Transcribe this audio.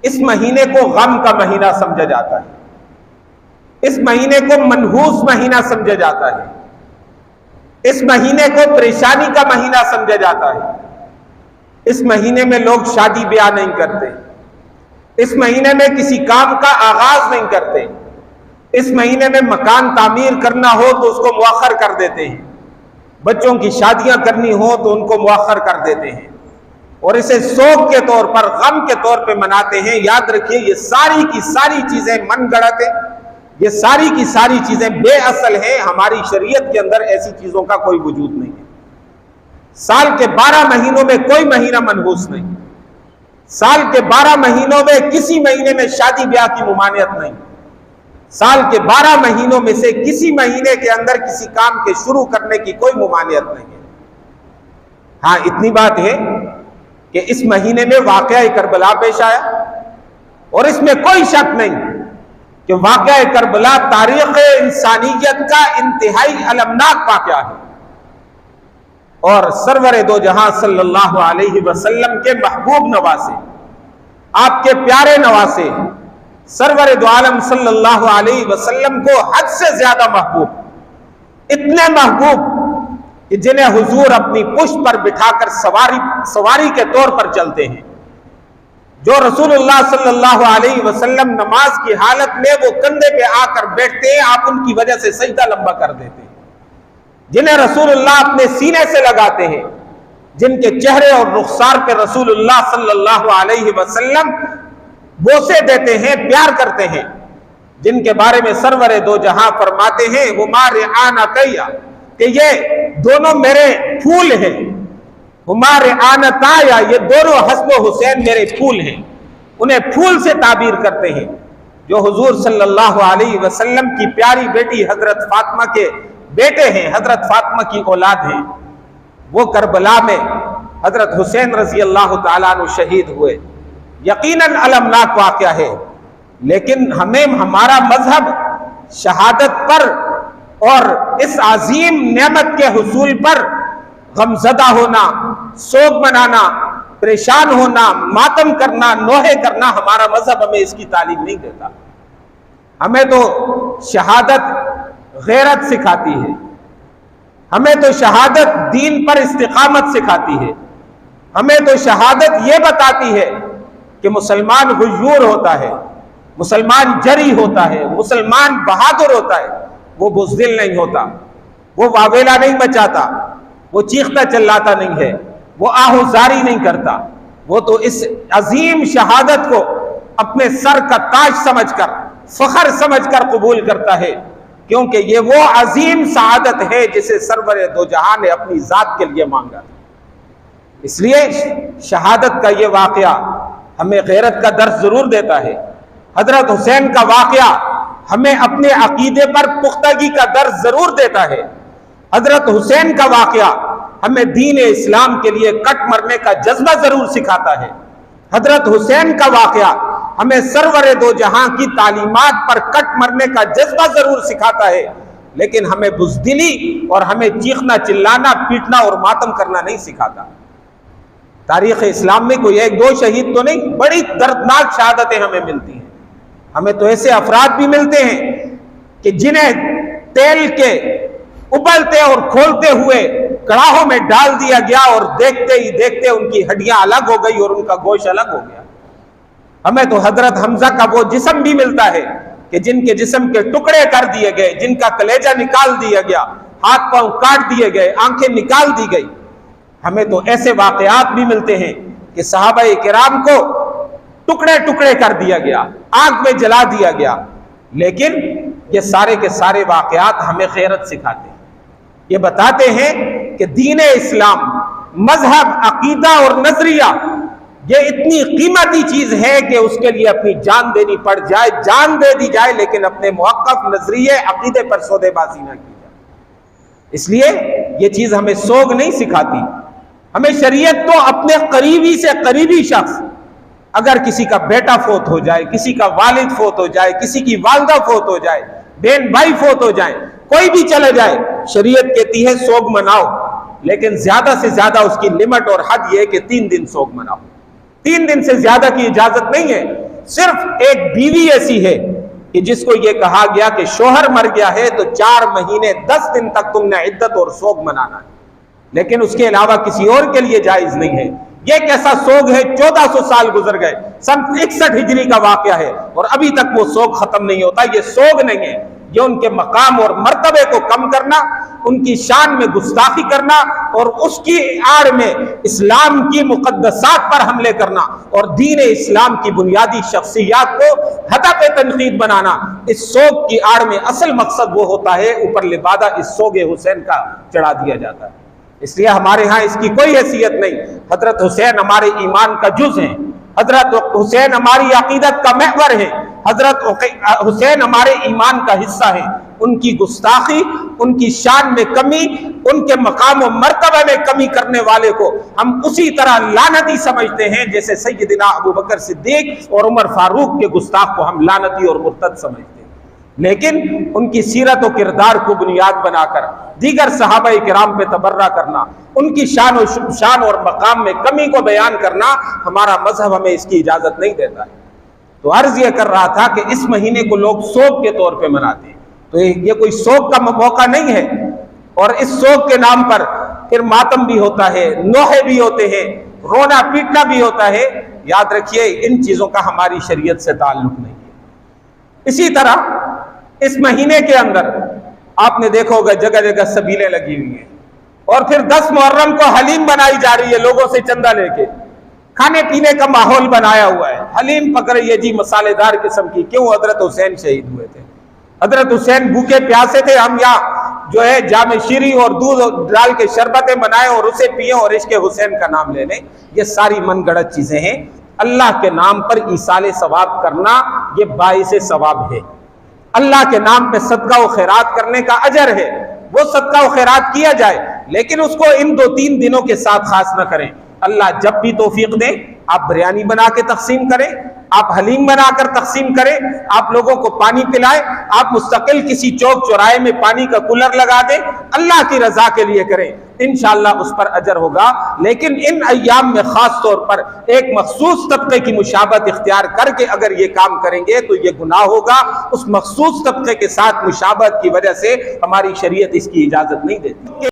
اس مہینے کو غم کا مہینہ سمجھا جاتا ہے، اس مہینے کو منحوس مہینہ سمجھا جاتا ہے، اس مہینے کو پریشانی کا مہینہ سمجھا جاتا ہے۔ اس مہینے میں لوگ شادی بیاہ نہیں کرتے، اس مہینے میں کسی کام کا آغاز نہیں کرتے، اس مہینے میں مکان تعمیر کرنا ہو تو اس کو مؤخر کر دیتے ہیں، بچوں کی شادیاں کرنی ہو تو ان کو مؤخر کر دیتے ہیں، اور اسے سوگ کے طور پر، غم کے طور پہ مناتے ہیں۔ یاد رکھیے یہ ساری کی ساری چیزیں من گڑت ہیں، یہ ساری کی ساری چیزیں بے اصل ہیں۔ ہماری شریعت کے اندر ایسی چیزوں کا کوئی وجود نہیں ہے۔ سال کے 12 مہینوں میں کوئی مہینہ منحوس نہیں، سال کے 12 مہینوں میں کسی مہینے میں شادی بیاہ کی ممانعت نہیں، سال کے 12 مہینوں میں سے کسی مہینے کے اندر کسی کام کے شروع کرنے کی کوئی ممانعت نہیں ہے۔ ہاں اتنی بات ہے کہ اس مہینے میں واقعہ کربلا پیش آیا، اور اس میں کوئی شک نہیں کہ واقعہ کربلا تاریخ انسانیت کا انتہائی المناک واقعہ ہے، اور سرور دو جہاں صلی اللہ علیہ وسلم کے محبوب نواسے، آپ کے پیارے نواسے، سرور دو عالم صلی اللہ علیہ وسلم کو حد سے زیادہ محبوب، اتنے محبوب کہ جنہیں حضور اپنی پشت پر بٹھا کر سواری کے طور پر چلتے ہیں، جو رسول اللہ صلی اللہ علیہ وسلم نماز کی حالت میں وہ کندھے پہ آ کر بیٹھتے ہیں، آپ ان کی وجہ سے سجدہ لمبا کر دیتے ہیں، جنہیں رسول اللہ اپنے سینے سے لگاتے ہیں، جن کے چہرے اور رخسار پہ رسول اللہ صلی اللہ علیہ وسلم بوسے دیتے ہیں، پیار کرتے ہیں، جن کے بارے میں سرور دو جہاں فرماتے ہیں ہما رعانتیا، کہ یہ دونوں میرے پھول ہیں، ہما رعانتایا، یہ دونوں حسن و حسین میرے پھول ہیں، انہیں پھول سے تعبیر کرتے ہیں، جو حضور صلی اللہ علیہ وسلم کی پیاری بیٹی حضرت فاطمہ کے بیٹے ہیں، حضرت فاطمہ کی اولاد ہیں۔ وہ کربلا میں حضرت حسین رضی اللہ تعالیٰ عنہ شہید ہوئے، یقیناً المناک واقعہ ہے، لیکن ہمیں ہمارا مذہب شہادت پر اور اس عظیم نعمت کے حصول پر غمزدہ ہونا، سوگ منانا، پریشان ہونا، ماتم کرنا، نوحے کرنا، ہمارا مذہب ہمیں اس کی تعلیم نہیں دیتا۔ ہمیں تو شہادت غیرت سکھاتی ہے، ہمیں تو شہادت دین پر استقامت سکھاتی ہے، ہمیں تو شہادت یہ بتاتی ہے کہ مسلمان غیور ہوتا ہے، مسلمان جری ہوتا ہے، مسلمان بہادر ہوتا ہے، وہ بزدل نہیں ہوتا، وہ واویلا نہیں مچاتا، وہ چیختا چلاتا نہیں ہے، وہ آہوزاری نہیں کرتا، وہ تو اس عظیم شہادت کو اپنے سر کا تاج سمجھ کر، فخر سمجھ کر قبول کرتا ہے، کیونکہ یہ وہ عظیم سعادت ہے جسے سرور دو جہاں نے اپنی ذات کے لیے مانگا تھا۔ اس لیے شہادت کا یہ واقعہ ہمیں غیرت کا درس ضرور دیتا ہے، حضرت حسین کا واقعہ ہمیں اپنے عقیدے پر پختگی کا درس ضرور دیتا ہے، حضرت حسین کا واقعہ ہمیں دین اسلام کے لیے کٹ مرنے کا جذبہ ضرور سکھاتا ہے، حضرت حسین کا واقعہ ہمیں سرور دو جہاں کی تعلیمات پر کٹ مرنے کا جذبہ ضرور سکھاتا ہے، لیکن ہمیں بزدلی اور ہمیں چیخنا چلانا پیٹنا اور ماتم کرنا نہیں سکھاتا۔ تاریخ اسلام میں کوئی ایک دو شہید تو نہیں، بڑی دردناک شہادتیں ہمیں ملتی ہیں۔ ہمیں تو ایسے افراد بھی ملتے ہیں کہ جنہیں تیل کے ابلتے اور کھولتے ہوئے کڑاہوں میں ڈال دیا گیا، اور دیکھتے ہی دیکھتے ان کی ہڈیاں الگ ہو گئی اور ان کا گوشت الگ ہو گیا۔ ہمیں تو حضرت حمزہ کا وہ جسم بھی ملتا ہے کہ جن کے جسم کے ٹکڑے کر دیے گئے، جن کا کلیجہ نکال دیا گیا، ہاتھ پاؤں کاٹ دیے گئے، آنکھیں نکال دی گئی۔ ہمیں تو ایسے واقعات بھی ملتے ہیں کہ صحابہ کرام کو ٹکڑے ٹکڑے کر دیا گیا، آگ میں جلا دیا گیا، لیکن یہ سارے کے سارے واقعات ہمیں غیرت سکھاتے ہیں، یہ بتاتے ہیں کہ دین اسلام، مذہب، عقیدہ اور نظریہ یہ اتنی قیمتی چیز ہے کہ اس کے لیے اپنی جان دینی پڑ جائے، جان دے دی جائے، لیکن اپنے موقف نظریے عقیدے پر سودے بازی نہ کی جائے۔ اس لیے یہ چیز ہمیں سوگ نہیں سکھاتی، ہمیں شریعت تو اپنے قریبی سے قریبی شخص، اگر کسی کا بیٹا فوت ہو جائے، کسی کا والد فوت ہو جائے، کسی کی والدہ فوت ہو جائے، بہن بھائی فوت ہو جائیں، کوئی بھی چلے جائے، شریعت کہتی ہے سوگ مناؤ، لیکن زیادہ سے زیادہ اس کی لمٹ اور حد یہ ہے کہ 3 دن سوگ مناؤ، 3 دن سے زیادہ کی اجازت نہیں ہے۔ صرف ایک بیوی ایسی ہے کہ جس کو یہ کہا گیا کہ شوہر مر گیا ہے تو 4 مہینے 10 دن تک تم نے عدت اور سوگ منانا ہے، لیکن اس کے علاوہ کسی اور کے لیے جائز نہیں ہے۔ یہ کیسا سوگ ہے؟ 1400 سال گزر گئے، سن 61 ہجری کا واقعہ ہے اور ابھی تک وہ سوگ ختم نہیں ہوتا۔ یہ سوگ نہیں ہے، یہ ان کے مقام اور مرتبے کو کم کرنا، ان کی شان میں گستاخی کرنا اور اس کی آڑ میں اسلام کی مقدسات پر حملے کرنا اور دین اسلام کی بنیادی شخصیات کو ہدف تنقید بنانا۔ اس سوگ کی آڑ میں اصل مقصد وہ ہوتا ہے، اوپر لبادہ اس سوگ حسین کا چڑھا دیا جاتا ہے۔ اس لیے ہمارے ہاں اس کی کوئی حیثیت نہیں۔ حضرت حسین ہمارے ایمان کا جز ہیں، حضرت حسین ہماری عقیدت کا محور ہے، حضرت حسین ہمارے ایمان کا حصہ ہے۔ ان کی گستاخی، ان کی شان میں کمی، ان کے مقام و مرتبہ میں کمی کرنے والے کو ہم اسی طرح لعنتی سمجھتے ہیں جیسے سیدنا ابوبکر صدیق اور عمر فاروق کے گستاخ کو ہم لعنتی اور مرتد سمجھتے ہیں۔ لیکن ان کی سیرت و کردار کو بنیاد بنا کر دیگر صحابہ کرام پہ تبرہ کرنا، ان کی شان اور مقام میں کمی کو بیان کرنا، ہمارا مذہب ہمیں اس کی اجازت نہیں دیتا ہے۔ تو عرض یہ کر رہا تھا کہ اس مہینے کو لوگ سوگ کے طور پہ مناتے ہیں، تو یہ کوئی سوگ کا موقع نہیں ہے، اور اس سوگ کے نام پر پھر ماتم بھی ہوتا ہے، نوحے بھی ہوتے ہیں، رونا پیٹنا بھی ہوتا ہے۔ یاد رکھیے ان چیزوں کا ہماری شریعت سے تعلق نہیں ہے۔ اسی طرح اس مہینے کے اندر آپ نے دیکھا ہوگا جگہ جگہ سبیلیں لگی ہوئی ہیں، اور پھر 10 محرم کو حلیم بنائی جا رہی ہے، لوگوں سے چندہ لے کے کھانے پینے کا ماحول بنایا ہوا ہے۔ حلیم پکڑیے جی مسالے دار قسم کی، کیوں؟ حضرت حسین شہید ہوئے تھے، حضرت حسین بھوکے پیاسے تھے، ہم یہاں جو ہے جام شیری اور دودھ ڈال کے شربتیں بنائیں اور اسے پیئیں اور عشق حسین کا نام لے لیں، یہ ساری من گڑت چیزیں ہیں۔ اللہ کے نام پر ایصال ثواب کرنا یہ باعث ثواب ہے، اللہ کے نام پہ صدقہ و خیرات کرنے کا اجر ہے، وہ صدقہ و خیرات کیا جائے، لیکن اس کو ان 2-3 دنوں کے ساتھ خاص نہ کریں۔ اللہ جب بھی توفیق دے آپ بریانی بنا کے تقسیم کریں، آپ حلیم بنا کر تقسیم کریں، آپ لوگوں کو پانی پلائیں، آپ مستقل کسی چوک چوراہے میں پانی کا کولر لگا دیں، اللہ کی رضا کے لیے کریں، انشاءاللہ اس پر اجر ہوگا۔ لیکن ان ایام میں خاص طور پر ایک مخصوص طبقے کی مشابہت اختیار کر کے اگر یہ کام کریں گے تو یہ گناہ ہوگا۔ اس مخصوص طبقے کے ساتھ مشابہت کی وجہ سے ہماری شریعت اس کی اجازت نہیں دیتی۔